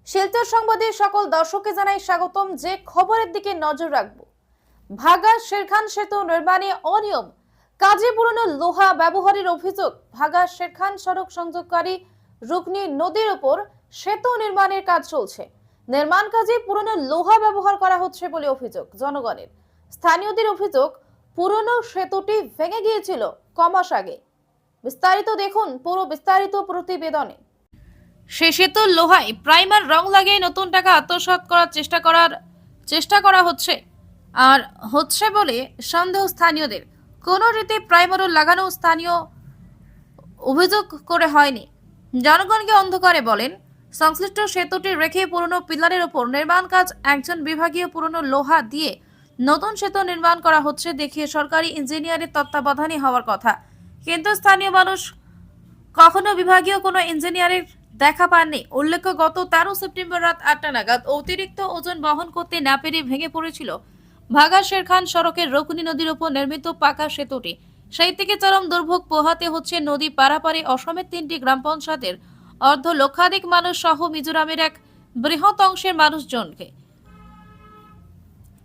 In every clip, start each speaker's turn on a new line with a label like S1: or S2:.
S1: শিলচর সংবাদে সকল দর্শককে জানাই স্বাগতম। যে খবরের দিকে নজর রাখবো, ভাগা শেরখান সেতু নির্মাণে অনিয়ম, কাজে পুরনো লোহা ব্যবহারের অভিযোগ। ভাগা শেরখান সড়ক সংযোগকারী রুকনি নদীর উপর সেতু নির্মাণের কাজ চলছে। নির্মাণ কাজে পুরনো লোহা ব্যবহার করা হচ্ছে বলে অভিযোগ জনগণের। স্থানীয়দের অভিযোগ, পুরনো সেতুটি ভেঙে গিয়েছিল কমাস আগে। বিস্তারিত দেখুন পুরো বিস্তারিত প্রতিবেদনে। সে সেতু লোহায় প্রাইমার রং লাগিয়ে নতুন টাকা আত্মসাৎ করার চেষ্টা করা হচ্ছে বলে সন্দেহ স্থানীয়দের। কোনো রীতি প্রাইমারও লাগানো স্থানীয় অভিযোগ করে হয়নি। জনগণকে অন্ধকারে বলেন, সংশ্লিষ্ট সেতুটি রেখে পুরনো পিলারের উপর নির্মাণ কাজ, একজন বিভাগীয় পুরনো লোহা দিয়ে নতুন সেতু নির্মাণ করা হচ্ছে দেখিয়ে সরকারি ইঞ্জিনিয়ারের তত্ত্বাবধানে হওয়ার কথা। কিন্তু স্থানীয় মানুষ কখনো বিভাগীয় কোনো ইঞ্জিনিয়ারের দেখা পাননি। উল্লেখ্য, গত 13 সেপ্টেম্বর রাত 8টা নাগাদ অতিরিক্ত ওজন বহন করতে না পেরে ভেঙে পড়েছিল ভাগা শেরখান সড়কের রকুনি নদীর উপর নির্মিত পাকা সেতুটি। সেই থেকে চরম দুর্ভোগ পোহাতে হচ্ছে নদী পারাপারে অসমের 3টি গ্রাম পঞ্চায়েতের অর্ধ লক্ষাধিক মানুষ সহ মিজোরামের এক বৃহৎ অংশের মানুষজনকে।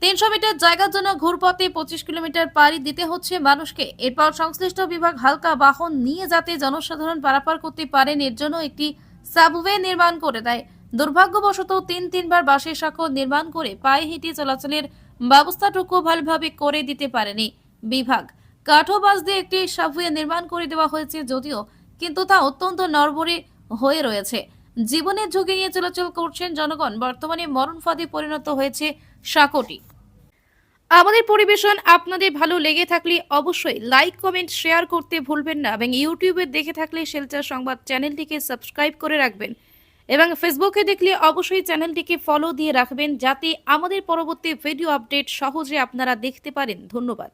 S1: 300 মিটার জায়গার জন্য ঘুরপথে 25 কিলোমিটার পাড়ি দিতে হচ্ছে মানুষকে। এরপর সংশ্লিষ্ট বিভাগ হালকা বাহন নিয়ে যাতে জনসাধারণ পারাপার করতে পারেন এর জন্য একটি সাবওয়ে নির্মাণ করে দেয়। দুর্ভাগ্যবশত তিনবার বাসের সাঁকো নির্মাণ করে পায়ে হেঁটে চলাচলের ব্যবস্থাটুকু ভালোভাবে করে দিতে পারেনি বিভাগ। কাঠো বাস দিয়ে একটি সাবওয়ে নির্মাণ করে দেওয়া হয়েছে যদিও, কিন্তু তা অত্যন্ত নড়বড়ে হয়ে রয়েছে। জীবনের ঝুঁকি নিয়ে চলাচল করছেন জনগণ। বর্তমানে মরণ ফাঁদে পরিণত হয়েছে সাঁকোটি। আমাদের পরিবেশন আপনাদের ভালো লেগে থাকলে অবশ্যই লাইক, কমেন্ট, শেয়ার করতে ভুলবেন না এবং ইউটিউবে দেখে থাকলে শিলচর সংবাদ চ্যানেলটিকে সাবস্ক্রাইব করে রাখবেন এবং ফেসবুকে দেখলে অবশ্যই চ্যানেলটিকে ফলো দিয়ে রাখবেন যাতে আমাদের পরবর্তী ভিডিও আপডেট সহজে আপনারা দেখতে পারেন। ধন্যবাদ।